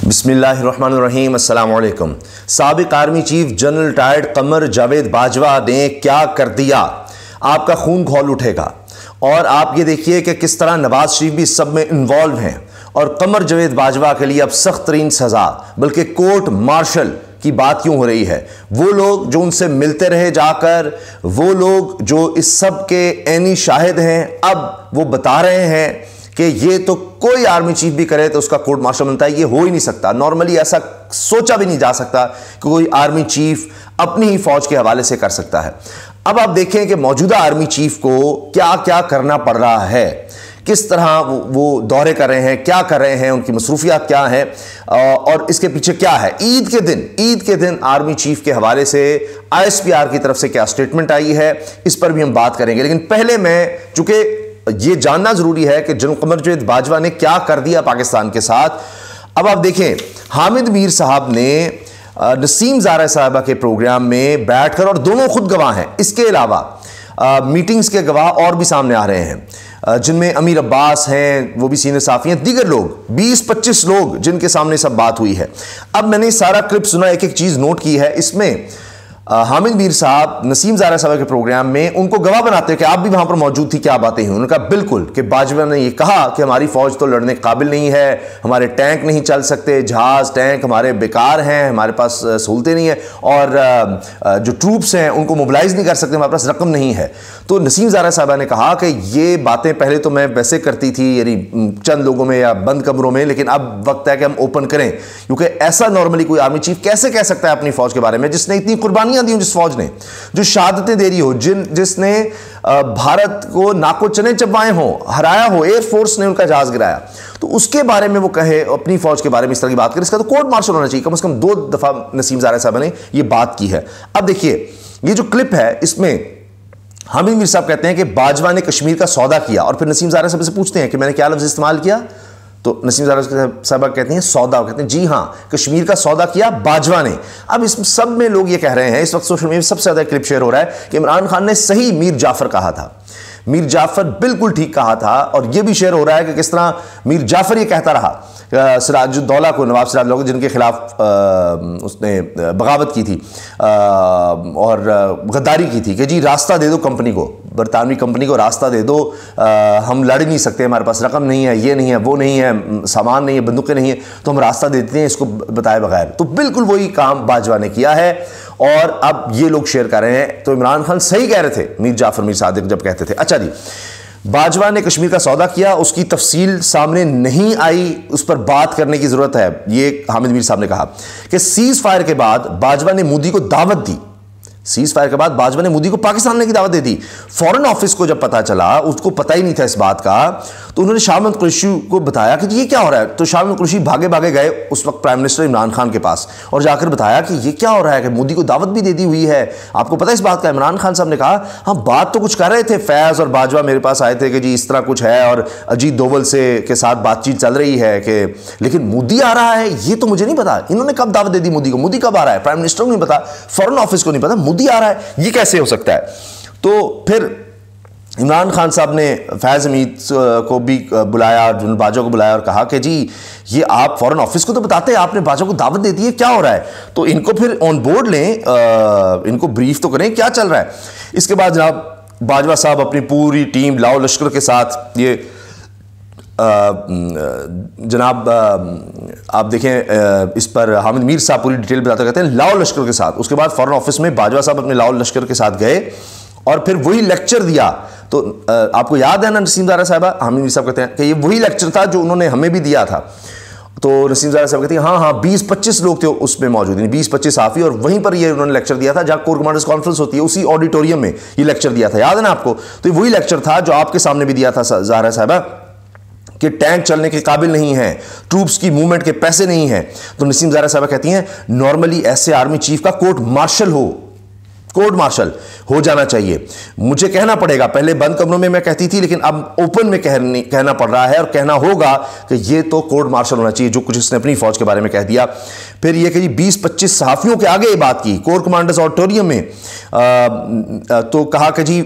बिस्मिल्लाहिर्रहमानिर्रहीम, अस्सलाम वालेकुम। साबिक army chief general retired Qamar Javed Bajwa ने क्या कर दिया, आपका खून खौल उठेगा। और आप ये देखिए कि किस तरह नवाज शरीफ भी सब में इन्वॉल्व हैं और कमर जावेद बाजवा के लिए अब सख्त तरीन सजा बल्कि कोर्ट मार्शल की बात क्यों हो रही है। वो लोग जो उनसे मिलते रहे जाकर, वो लोग जो इस सब के ऐनी शाहिद हैं, अब वो बता रहे हैं कि ये तो कोई आर्मी चीफ भी करे तो उसका कोर्ट मार्शल बनता है। ये हो ही नहीं सकता, नॉर्मली ऐसा सोचा भी नहीं जा सकता कि कोई आर्मी चीफ अपनी ही फौज के हवाले से कर सकता है। अब आप देखें कि मौजूदा आर्मी चीफ को क्या क्या करना पड़ रहा है, किस तरह वो दौरे कर रहे हैं, क्या कर रहे हैं, उनकी मसरूफियात क्या हैं और इसके पीछे क्या है। ईद के दिन आर्मी चीफ के हवाले से ISPR की तरफ से क्या स्टेटमेंट आई है, इस पर भी हम बात करेंगे। लेकिन पहले मैं, चूंकि ये जानना जरूरी है कि जनरल कमर जावेद बाजवा ने क्या कर दिया पाकिस्तान के साथ। अब आप देखें, हामिद मीर साहब ने नसीम ज़ारा साहबा के प्रोग्राम में बैठकर, और दोनों खुद गवाह हैं, इसके अलावा मीटिंग्स के गवाह और भी सामने आ रहे हैं, जिनमें अमीर अब्बास हैं, वो भी सीनियर साफी हैं, दीगर लोग 20-25 लोग जिनके सामने सब बात हुई है। अब मैंने सारा क्लिप सुना, एक एक चीज़ नोट की है। इसमें हामिद मीर साहब नसीम ज़ारा साहब के प्रोग्राम में उनको गवाह बनाते हैं कि आप भी वहां पर मौजूद थी, क्या बातें हुई। उन्होंने कहा बिल्कुल कि बाजवा ने यह कहा कि हमारी फौज तो लड़ने के काबिल नहीं है, हमारे टैंक नहीं चल सकते, जहाज टैंक हमारे बेकार हैं, हमारे पास सहूलतें नहीं है, और जो ट्रूप्स हैं उनको मोबिलाइज नहीं कर सकते, हमारे पास रकम नहीं है। तो नसीम ज़ारा साहबा ने कहा कि ये बातें पहले तो मैं वैसे करती थी, यानी चंद लोगों में या बंद कमरों में, लेकिन अब वक्त है कि हम ओपन करें, क्योंकि ऐसा नॉर्मली कोई आर्मी चीफ कैसे कह सकता है अपनी फौज के बारे में, जिसने इतनी कुर्बानियां दी, जिस फौज ने जो शहादतें दे रही हो, जिसने भारत को नाको चने चबवाए हो, हराया हो, एयरफोर्स ने उनका जहाज गिराया, तो उसके बारे में वो कहे, अपनी फौज के बारे में इस तरह की बात करे, इसका तो कोर्ट मार्शल होना चाहिए। कम से कम 2 दफा नसीम ज़ारा साहब ने ये बात की है। अब देखिए, ये जो क्लिप है, इसमें हामिद मीर साहब कहते हैं कि बाजवा ने कश्मीर का सौदा किया, और फिर नसीम ज़ारा साहब से पूछते हैं कि मैंने क्या लफ्ज़ इस्तेमाल किया, तो नसीम ज़ारा साहब कहते हैं सौदा, कहते हैं जी हां, कश्मीर का सौदा किया बाजवा ने। अब इस सब में लोग ये कह रहे हैं, इस वक्त सोशल मीडिया में सबसे ज़्यादा क्लिप शेयर हो रहा है कि इमरान खान ने सही मीर जाफर कहा था, मीर जाफर बिल्कुल ठीक कहा था। और यह भी शेयर हो रहा है कि किस तरह मीर जाफर ये कहता रहा सिराजुद्दौला को, नवाब सिराजुद्दौला, जिनके खिलाफ उसने बगावत की थी और गद्दारी की थी, कि जी रास्ता दे दो कंपनी को, बरतानवी कंपनी को रास्ता दे दो, हम लड़ नहीं सकते, हमारे पास रकम नहीं है, ये नहीं है, वो नहीं है, सामान नहीं है, बंदूकें नहीं है, तो हम रास्ता देते हैं इसको बताए बगैर। तो बिल्कुल वही काम बाजवा ने किया है और अब ये लोग शेयर कर रहे हैं। तो इमरान खान सही कह रहे थे मीर जाफर मीर सादिक जब कहते थे। अच्छा जी, बाजवा ने कश्मीर का सौदा किया, उसकी तफसील सामने नहीं आई, उस पर बात करने की जरूरत है। ये हामिद मीर साहब ने कहा कि सीज फायर के बाद बाजवा ने मोदी को दावत दी, सीज फायर के बाद बाजवा ने मोदी को पाकिस्तान आने की दावत दे दी। फॉरेन ऑफिस को जब पता चला, उसको पता ही नहीं था इस बात का, तो उन्होंने शाह महमूद कुरैशी को बताया कि ये क्या हो रहा है। तो शाह महमूद कुरैशी भागे भागे गए उस वक्त प्राइम मिनिस्टर इमरान खान के पास और जाकर बताया कि ये क्या हो रहा है, कि मोदी को दावत भी दे दी हुई है, आपको पता है इस बात का। इमरान खान साहब ने कहा हाँ, बात तो कुछ कर रहे थे, फैज़ और बाजवा मेरे पास आए थे कि जी इस तरह कुछ है और अजीत दोवल से के साथ बातचीत चल रही है, कि लेकिन मोदी आ रहा है ये तो मुझे नहीं पता, इन्होंने कब दावत दे दी मोदी को, मोदी कब आ रहा है, प्राइम मिनिस्टर को नहीं पता, फॉरेन ऑफिस को नहीं पता, मोदी आ रहा है, ये कैसे हो सकता है। तो फिर इमरान खान साहब ने फैज़ हमीद को भी बुलाया, बाजवा को बुलाया और कहा कि जी ये आप फॉरेन ऑफिस को तो बताते हैं, आपने बाजवा को दावत दे दी है, क्या हो रहा है। तो इनको फिर ऑन बोर्ड लें, इनको ब्रीफ तो करें क्या चल रहा है। इसके बाद जनाब बाजवा साहब अपनी पूरी टीम लाओ लश्कर के साथ, ये जनाब आप देखें इस पर हामिद मीर साहब पूरी डिटेल बताते कहते हैं लाओ लश्कर के साथ। उसके बाद फॉरेन ऑफिस में बाजवा साहब अपने लाओ लश्कर के साथ गए और फिर वही लेक्चर दिया। तो आपको याद है ना नसीम ज़ारा साहबा, हामिद मीर साहब कहते हैं कि ये वही लेक्चर था जो उन्होंने हमें भी दिया था। तो नसीम ज़ारा साहब कहते हैं हाँ 20-25 लोग थे उसमें मौजूद, 20-25 साफी, और वहीं पर ये उन्होंने लेक्चर दिया था जहाँ कोर कमांडर्स कॉन्फ्रेंस होती है, उसी ऑडिटोरियम में ये लेक्चर दिया था, याद है ना आपको। तो वही लेक्चर था जो आपके सामने भी दिया था ज़ारा साहबा, कि टैंक चलने के काबिल नहीं है, ट्रूप्स की मूवमेंट के पैसे नहीं हैं। तो नसीम ज़ारा साहबा कहती हैं नॉर्मली ऐसे आर्मी चीफ का कोर्ट मार्शल हो जाना चाहिए। मुझे कहना पड़ेगा, पहले बंद कमरों में मैं कहती थी, लेकिन अब ओपन में कहना पड़ रहा है और कहना होगा कि ये तो कोर्ट मार्शल होना चाहिए, जो कुछ इसने अपनी फौज के बारे में कह दिया। फिर ये कि 20-25 सहाफियों के आगे ये बात की कोर कमांडर्स ऑडिटोरियम में, तो कहा कि जी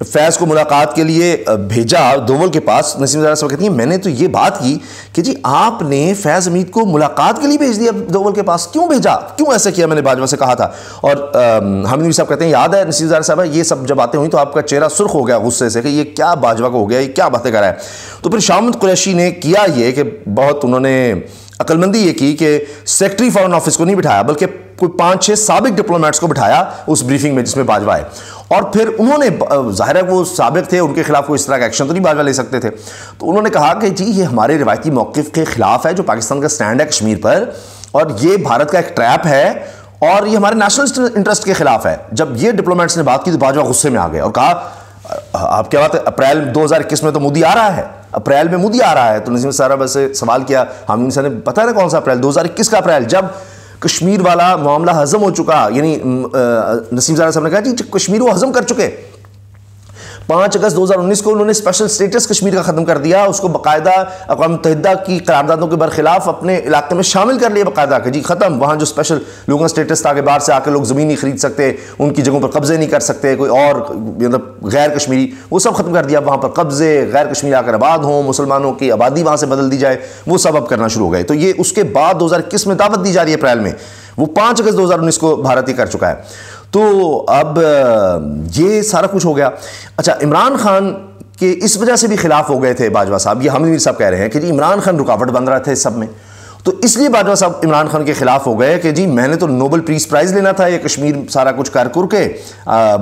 फैज़ को मुलाकात के लिए भेजा दोवल के पास, नसीम ज़ारा साहब कहती हैं मैंने तो ये बात की कि जी आपने फैज़ हमीद को मुलाकात के लिए भेज दिया दोवल के पास, क्यों भेजा, क्यों ऐसा किया, मैंने बाजवा से कहा था। और हामिद मीर साहब कहते हैं याद है नसीम ज़ारा साहब ये सब जब बातें हुई तो आपका चेहरा सुर्ख हो गया गुस्से से कि ये क्या बाजवा को हो गया, ये क्या बातें कर रहा है। तो फिर शामत कुरैशी ने किया ये कि बहुत उन्होंने अक्लमंदी ये की कि सेक्रेटरी फॉरेन ऑफिस को नहीं बिठाया बल्कि कोई 5-6 साबिक डिप्लोमेट्स को बिठाया उस ब्रीफिंग में जिसमें बाजवा है। और फिर उन्होंने, जाहिर है वो साबिक थे, उनके खिलाफ कोई इस तरह का एक्शन तो नहीं बाजवा ले सकते थे, तो उन्होंने कहा कि जी ये हमारे रिवायती मौक़िफ़ के खिलाफ है जो पाकिस्तान का स्टैंड है कश्मीर पर, और ये भारत का एक ट्रैप है और ये हमारे नेशनल इंटरेस्ट के खिलाफ है। जब ये डिप्लोमेट्स ने बात की तो बाजवा गुस्से में आ गए और कहा आप क्या बात है, अप्रैल 2021 में तो मोदी आ रहा है, अप्रैल में मोदी आ रहा है। तो नसीम साहब से सवाल किया हामिद साहब ने, पता है कौन सा अप्रैल, 2021 का अप्रैल, जब कश्मीर वाला मामला हजम हो चुका, यानी नसीम साहब ने कहा जी कश्मीर वो हजम कर चुके। 5 अगस्त 2019 को उन्होंने स्पेशल स्टेटस कश्मीर का ख़त्म कर दिया, उसको बाकायदा अक़वाम मुत्तहिदा की करारदादों के बरखिलाफ अपने इलाके में शामिल कर लिया बाकायदा कि जी ख़त्म, वहाँ जो स्पेशल लोगों का स्टेटस था कि बाहर से आकर लोग ज़मीन नहीं खरीद सकते, उनकी जगहों पर कब्जे नहीं कर सकते, कोई और मतलब गैर कश्मीरी, वो सब ख़त्म कर दिया। वहाँ पर कब्जे गैर कश्मीरी आकर आबाद हों, मुसलमानों की आबादी वहाँ से बदल दी जाए, वो सब अब करना शुरू हो गए। तो ये उसके बाद 2021 में दावत दी जा रही है अप्रैल में, वो 5 अगस्त 2019 को भारत ही कर चुका है। तो अब ये सारा कुछ हो गया। अच्छा, इमरान खान के इस वजह से भी खिलाफ हो गए थे बाजवा साहब, ये हामिद मीर साहब कह रहे हैं कि जी इमरान खान रुकावट बन रहा था इस सब में, तो इसलिए बाजवा साहब इमरान खान के खिलाफ हो गए कि जी मैंने तो नोबेल पीस प्राइज़ लेना था, ये कश्मीर सारा कुछ कर के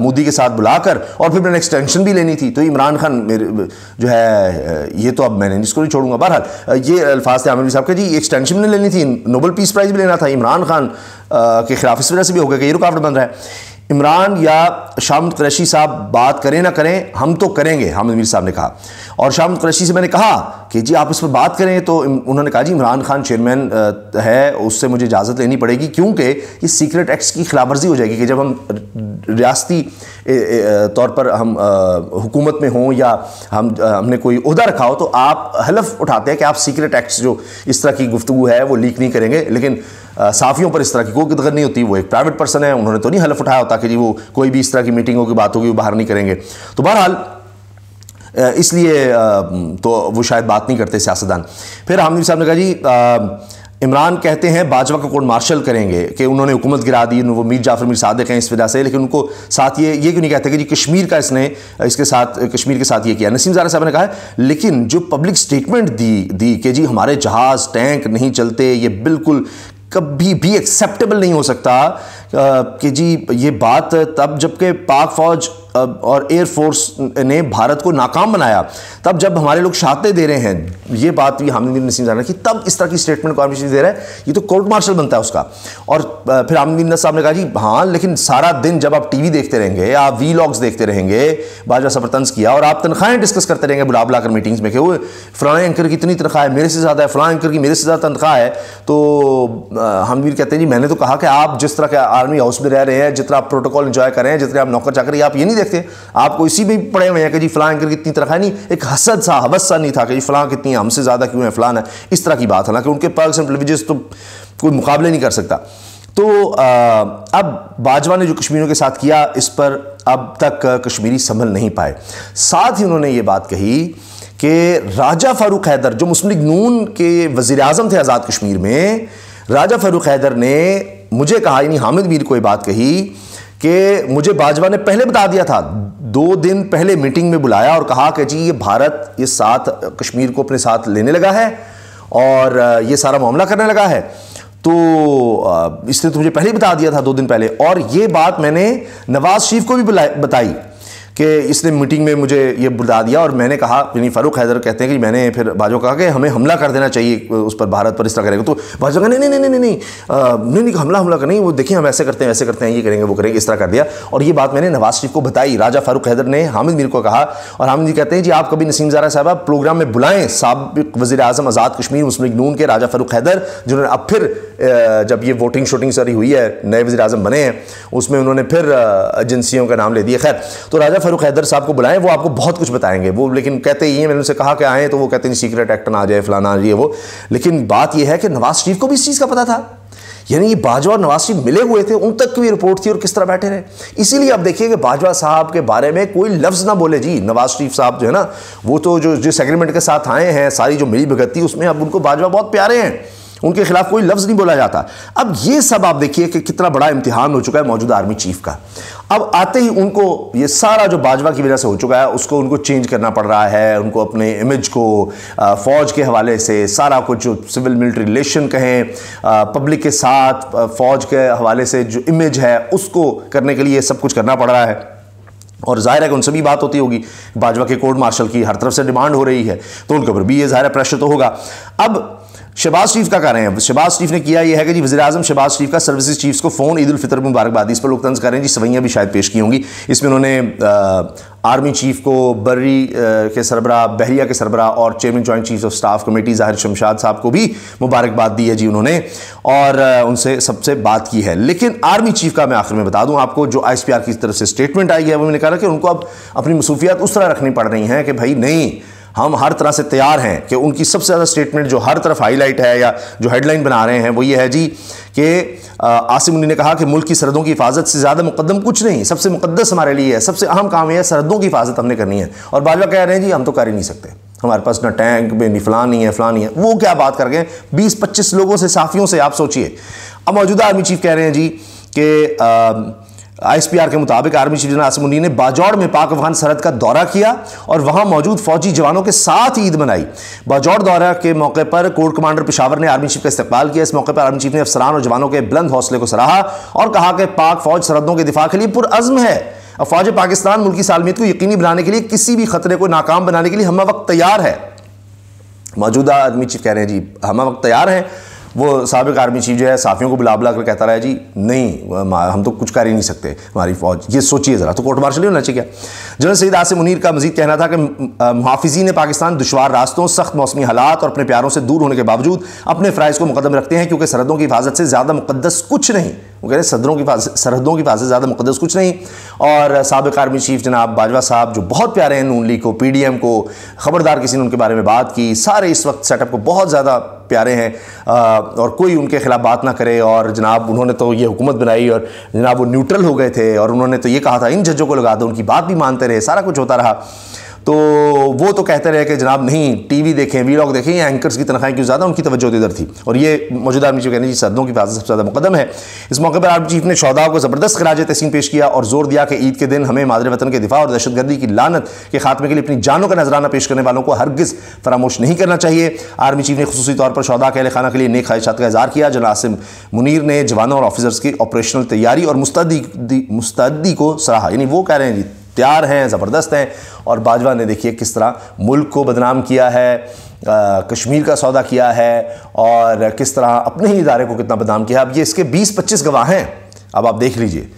मोदी के साथ बुलाकर, और फिर मैंने एक्सटेंशन भी लेनी थी, तो इमरान खान मेरे जो है ये तो अब मैंने इसको नहीं छोड़ूंगा। बहरहाल ये अल्फाज थे आमिर साहब के, जी एक्सटेंशन भी लेनी थी, नोबेल पीस प्राइज़ भी लेना था, इमरान खान के खिलाफ इस वजह से भी हो गया कि ये रुकावट बन रहा है। इमरान या शामत कुरैशी साहब बात करें ना करें, हम तो करेंगे, हामिद मीर साहब ने कहा। और शामत कुरैशी से मैंने कहा कि जी आप इस पर बात करें, तो उन्होंने कहा जी इमरान खान चेयरमैन है, उससे मुझे इजाज़त लेनी पड़ेगी क्योंकि ये सीक्रेट एक्ट्स की खिलाफवर्जी हो जाएगी कि जब हम रियासती तौर पर हम हुकूमत में हों या हमने कोई ओहदा रखा हो, तो आप हलफ उठाते हैं कि आप सीक्रेट एक्ट्स जो इस तरह की गुफ्तगू है वो लीक नहीं करेंगे, लेकिन साफ़ियों पर इस तरह की कोई दखल नहीं होती, वो एक प्राइवेट पर्सन है, उन्होंने तो नहीं हलफ उठाया होता कि जी वो कोई भी इस तरह की मीटिंगों की बात होगी वो बाहर नहीं करेंगे। तो बहरहाल इसलिए तो वो शायद बात नहीं करते सियासतदान। फिर हामिद साहब ने कहा जी इमरान कहते हैं बाजवा को कोर्ट मार्शल करेंगे कि उन्होंने हुकूमत गिरा दी, वो मीर जाफ़र मीर सादिक हैं इस वजह से, लेकिन उनको साथ ये क्यों नहीं कहते कि जी कश्मीर का इसने इसके साथ कश्मीर के साथ ये किया। नसीम ज़ारा साहब ने कहा लेकिन जो पब्लिक स्टेटमेंट दी कि जी हमारे जहाज़ टैंक नहीं चलते, ये बिल्कुल कभी भी एक्सेप्टेबल नहीं हो सकता कि जी ये बात तब जबकि पाक फ़ौज और एयरफोर्स ने भारत को नाकाम बनाया, तब जब हमारे लोग शहादतें दे रहे हैं, ये बात भी हामिद नसीम ज़ारा की, तब इस तरह की स्टेटमेंट को आर्मी दे रहा है, ये तो कोर्ट मार्शल बनता है उसका। और फिर हामिद साहब ने कहा जी हाँ, लेकिन सारा दिन जब आप टीवी देखते रहेंगे, आप वीलॉग्स देखते रहेंगे, बाजवा साहब पर तंज किया, और आप तनख्वाहें डिस्कस करते रहेंगे बुला कर मीटिंग्स में कि वो फ़लाने एंकर की इतनी तनख्वाह है, मेरे से ज़्यादा है, फ़लाने एंकर की मेरे से ज़्यादा तनख्वाह है, तो हामिद कहते हैं जी मैंने तो कहा कि आप जिस तरह के आर्मी हाउस में रह रहे हैं, जितना आप प्रोटोकॉल एंजॉय कर रहे हैं, जितने आप नौकर चाकर, आप ये नहीं देखते, आपको इसी में पड़े हुए हैं कि जी फलां एंकर कितनी तनख्वाह, नहीं एक हसद सा हवस सा नहीं था कि जी फलां कितनी हमसे ज़्यादा क्यों है, फलां है, इस तरह की बात है ना कि उनके पर्क्स एंड प्रिविलेजेस तो कोई मुकाबले नहीं कर सकता। तो अब बाजवा ने जो कश्मीरियों के साथ किया, इस पर अब तक कश्मीरी संभल नहीं पाए। साथ ही उन्होंने ये बात कही कि राजा फारूक हैदर जो मुस्लिम लीग नून के वज़ीर आज़म थे आज़ाद कश्मीर में, राजा फारूक हैदर ने मुझे कहा, यानी हामिद मीर को ये बात कही कि मुझे बाजवा ने पहले बता दिया था, 2 दिन पहले मीटिंग में बुलाया और कहा कि जी ये भारत ये साथ कश्मीर को अपने साथ लेने लगा है और ये सारा मामला करने लगा है, तो इसने तो मुझे पहले ही बता दिया था 2 दिन पहले। और ये बात मैंने नवाज शरीफ को भी बताई कि इसने मीटिंग में मुझे ये बता दिया, और मैंने कहा, यानी फारूक हैदर कहते हैं कि मैंने फिर बाजवा कहा कि हमें हमला कर देना चाहिए उस पर, भारत पर इस तरह करेगा, तो बाजवा कहा नहीं हमला कर, नहीं वो देखिए हम ऐसे करते हैं वैसे करते हैं, ये करेंगे वो करेंगे, इस तरह कर दिया। और ये बात मैंने नवाज शरीफ को बताई, राजा फारूक हैदर ने हामिद मीर को कहा, और हामिद मीर कहते हैं जी आप कभी नसीम ज़ारा साहब प्रोग्राम में बुलाएं साबिक वज़ीर आज़म आज़ाद कश्मीर मुस्लिम लीग नून के राजा फारूक हैदर, जिन्होंने अब फिर जब ये वोटिंग शूटिंग सारी हुई है, नए वज़ीर आज़म बने हैं, उसमें उन्होंने फिर एजेंसियों का नाम ले दिया। खैर, तो राजा फारूक हैदर साहब को बुलाएं, वो आपको बहुत कुछ बताएंगे। वो लेकिन कहते ये, मैंने उनसे कहा कि आए, तो वो कहते हैं सीक्रेट एक्ट ना आ जाए, फलाना ये वो। लेकिन बात ये है कि नवाज शरीफ को भी इस चीज़ का पता था यानी ये बाजवा और नवाज शरीफ मिले हुए थे, उन तक की रिपोर्ट थी और किस तरह बैठे रहे। इसीलिए आप देखिए कि बाजवा साहब के बारे में कोई लफ्ज़ ना बोले जी। नवाज शरीफ साहब जो है ना, वो तो जो जिस एग्रीमेंट के साथ आए हैं, सारी जो मिली भगत थी उसमें अब उनको बाजवा बहुत प्यारे हैं, उनके खिलाफ कोई लफ्ज़ नहीं बोला जाता। अब ये सब आप देखिए कि कितना बड़ा इम्तिहान हो चुका है मौजूदा आर्मी चीफ का। अब आते ही उनको ये सारा जो बाजवा की वजह से हो चुका है उसको उनको चेंज करना पड़ रहा है, उनको अपने इमेज को फ़ौज के हवाले से सारा कुछ जो सिविल मिलिट्री रिलेशन कहें, पब्लिक के साथ फ़ौज के हवाले से जो इमेज है उसको करने के लिए सब कुछ करना पड़ रहा है। और जाहिर है कि उनसे भी बात होती होगी, बाजवा के कोर्ट मार्शल की हर तरफ से डिमांड हो रही है, तो उनके ऊपर भी ये जाहिर प्रेशर तो होगा। अब शहबाज शरीफ का कह रहे हैं, शहबाज शरीफ ने किया यह है कि जी वज़ीर आज़म शहबाज शरीफ का सर्विसेज चीफ्स को फ़ोन, ईद उल फितर मुबारकबाद, इस पर लोग तंज कर रहे हैं जी, सवैयाँ भी शायद पेश की होंगी। इसमें उन्होंने आर्मी चीफ को, बर्री के सरबरा, बहरिया के सरबरा और chairman joint chief of staff committee ज़ाहिर शमशाद साहब को भी मुबारकबाद दी है जी उन्होंने, और उनसे सबसे बात की है। लेकिन आर्मी चीफ का मैं आखिर में बता दूं आपको, जो ISPR की तरफ से स्टेटमेंट आई है वो मैंने कहा कि उनको अब अपनी मसरूफियात उस तरह रखनी पड़ रही हैं कि भाई नहीं, हम हर तरह से तैयार हैं कि उनकी सबसे ज़्यादा स्टेटमेंट जो हर तरफ हाईलाइट है या जो हेडलाइन बना रहे हैं वो ये है जी कि आसिम मुनी ने कहा कि मुल्क की सरहदों की हिफाजत से ज़्यादा मुकद्दम कुछ नहीं, सबसे मुकद्दस हमारे लिए है, सबसे अहम काम है सरहदों की हिफाजत हमने करनी है। और बाजवा कह रहे हैं जी हम तो कर ही नहीं सकते, हमारे पास ना टैंक में नहीं, फलां नहीं है, फलां नहीं है। वो क्या बात कर गए 20-25 लोगों से, साफियों से, आप सोचिए। अब मौजूदा आर्मी चीफ कह रहे हैं जी कि ISPR के मुताबिक आर्मी चीफ जनरल आसिम मुनी ने बाजौड़ में पाक अफगान सरहद का दौरा किया और वहां मौजूद फौजी जवानों के साथ ईद मनाई। बाजौड़ दौरा के मौके पर कोर कमांडर पेशावर ने आर्मी चीफ का इस्तकबाल किया। इस मौके पर आर्मी चीफ ने अफसरान और जवानों के बुलंद हौसले को सराहा और कहा कि पाक फौज सरहदों के दिफा के लिए पुरअज़्म है। फौज पाकिस्तान मुल्क की सालमियत को यकीनी बनाने के लिए, किसी भी खतरे को नाकाम बनाने के लिए हम वक्त तैयार है। मौजूदा आर्मी चीफ कह रहे हैं जी हम वक्त तैयार हैं। वो साबिक आर्मी चीफ जो है साफियों को बुला बुला कर कहता रहा है जी नहीं, हम तो कुछ कर ही नहीं सकते, हमारी फौज, ये सोचिए ज़रा, तो कोर्ट मार्शल ही होना चाहिए। जनरल सईद आसिम मुनीर का मजीद कहना था कि मुहाफ़िज़ीन पाकिस्तान दुश्वार रास्तों, सख्त मौसमी हालात और अपने प्यारों से दूर होने के बावजूद अपने फ़राइज़ को मुकद्दम रखते हैं, क्योंकि सरहदों की हिफाजत से ज़्यादा मुक़द्दस कुछ नहीं। वो कह रहे हैं सरहदों की हिफाजत से ज़्यादा मुक़द्दस कुछ नहीं। और साबिक आर्मी चीफ जनाब बाजवा साहब जो बहुत प्यारे हैं नून लीग को, PDM को, ख़बरदार किसी ने उनके बारे में बात की, सारे इस वक्त सेटअप को बहुत ज़्यादा प्यारे हैं और कोई उनके खिलाफ बात ना करे। और जनाब उन्होंने तो ये हुकूमत बनाई और जनाब वो न्यूट्रल हो गए थे और उन्होंने तो ये कहा था इन जजों को लगा दो, उनकी बात भी मानते रहे, सारा कुछ होता रहा। तो वो तो कहते रहे कि जनाब नहीं, टीवी देखें, वीलॉग देखें, एंकर्स की तनख्वाहें क्यों ज़्यादा, उनकी तवज्जो इधर थी। और ये मौजूदा आर्मी चीफ कहने की सरहदों की हिफाजत सबसे ज़्यादा मुकद्दम है। इस मौके पर आर्मी चीफ ने शोहदा को ज़बरदस्त खिराज तहसीन पेश किया और जोर दिया कि ईद के दिन हमें मादरे वतन के दिफा और दहशतगर्दी की लानत के खात्मे के लिए अपनी जानों का नजराना पेश करने वालों को हरगिज़ फरामोश नहीं करना चाहिए। आर्मी चीफ ने खुसूसी तौर पर शोहदा के अहले खाना के लिए नेक ख्वाहिशात का इज़हार किया। जनरल आसिम मुनीर ने जवानों और ऑफिसर्स की ऑपरेशनल तैयारी और मुस्तैदी को सराहा, यानी वो कह रहे हैं जी तैयार हैं, ज़बरदस्त हैं। और बाजवा ने देखिए किस तरह मुल्क को बदनाम किया है, कश्मीर का सौदा किया है और किस तरह अपने ही इदारे को कितना बदनाम किया। अब ये इसके 20-25 गवाह हैं, अब आप देख लीजिए,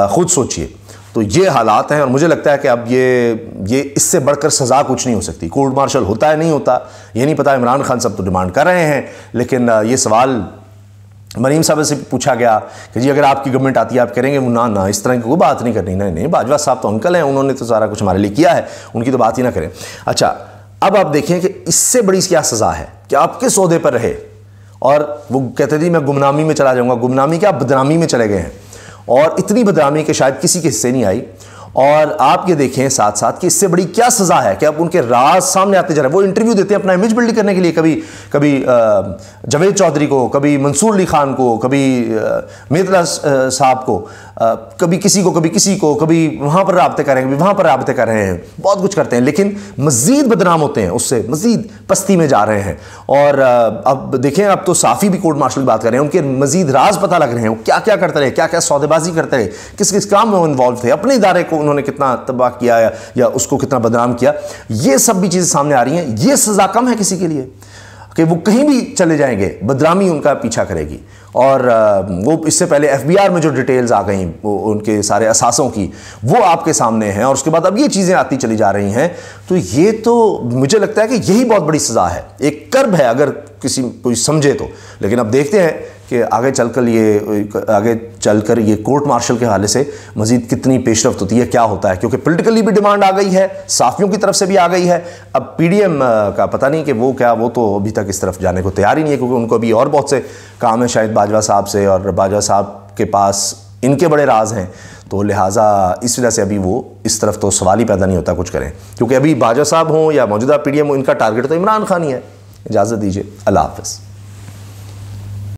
ख़ुद सोचिए। तो ये हालात हैं और मुझे लगता है कि अब ये इससे बढ़कर सज़ा कुछ नहीं हो सकती। कोर्ट मार्शल होता है नहीं होता ये नहीं पता, इमरान खान सब तो डिमांड कर रहे हैं, लेकिन ये सवाल मरीम साहब से पूछा गया कि जी अगर आपकी गवर्नमेंट आती है आप करेंगे? वो ना इस तरह की कोई बात नहीं करनी। नहीं, बाजवा साहब तो अंकल हैं, उन्होंने तो सारा कुछ हमारे लिए किया है, उनकी तो बात ही ना करें। अच्छा, अब आप देखें कि इससे बड़ी क्या सज़ा है कि आपके सौदे पर रहे और वो कहते जी मैं गुमनामी में चला जाऊँगा। गुमनामी क्या, बदनामी में चले गए हैं और इतनी बदनामी कि शायद किसी के हिस्से नहीं आई। और आप ये देखें साथ साथ कि इससे बड़ी क्या सज़ा है कि अब उनके राज सामने आते जा रहे हैं। वो इंटरव्यू देते हैं अपना इमेज बिल्डिंग करने के लिए, कभी जावेद चौधरी को, कभी मंसूर अली खान को, कभी मेतला साहब को, कभी किसी को, कभी वहाँ पर राब्ते कर रहे हैं, कभी वहाँ पर राब्ते कर रहे हैं, बहुत कुछ करते हैं, लेकिन मज़ीद बदनाम होते हैं, उससे मज़ीद पस्ती में जा रहे हैं। और अब देखें, अब तो साफ़ी भी कोर्ट मार्शल की बात कर रहे हैं, उनके मज़ीद राज पता लग रहे हैं, वो क्या क्या करते रहे, क्या क्या सौदेबाजी करते रहे, किस किस काम में वो इन्वॉल्व थे, अपने इदारे को उन्होंने कितना तबाह किया या उसको कितना बदनाम किया। ये सब भी चीज़ें सामने आ रही हैं। ये सज़ा कम है किसी के लिए कि वो कहीं भी चले जाएंगे, बदनामी उनका पीछा करेगी। और वो इससे पहले FBI में जो डिटेल्स आ गई उनके सारे असासों की, वो आपके सामने हैं और उसके बाद अब ये चीज़ें आती चली जा रही हैं। तो ये तो मुझे लगता है कि यही बहुत बड़ी सज़ा है, एक कर्ब है अगर कोई समझे तो। लेकिन अब देखते हैं कि आगे चलकर ये कोर्ट मार्शल के हवाले से मज़ीद कितनी पेशरफ्त होती है, क्या होता है, क्योंकि पॉलिटिकली भी डिमांड आ गई है, साफ़ियों की तरफ से भी आ गई है। अब PDM का पता नहीं कि वो तो अभी तक इस तरफ जाने को तैयार ही नहीं है, क्योंकि उनको अभी और बहुत से काम है शायद बाजवा साहब से, और बाजवा साहब के पास इनके बड़े राज हैं, तो लिहाजा इस वजह से अभी वो इस तरफ तो सवाल ही पैदा नहीं होता कुछ करें, क्योंकि अभी बाजवा साहब हों या मौजूदा PDM हो, इनका टारगेट तो इमरान खान ही है। इजाज़त दीजिए, अल्लाह हाफ़िज़।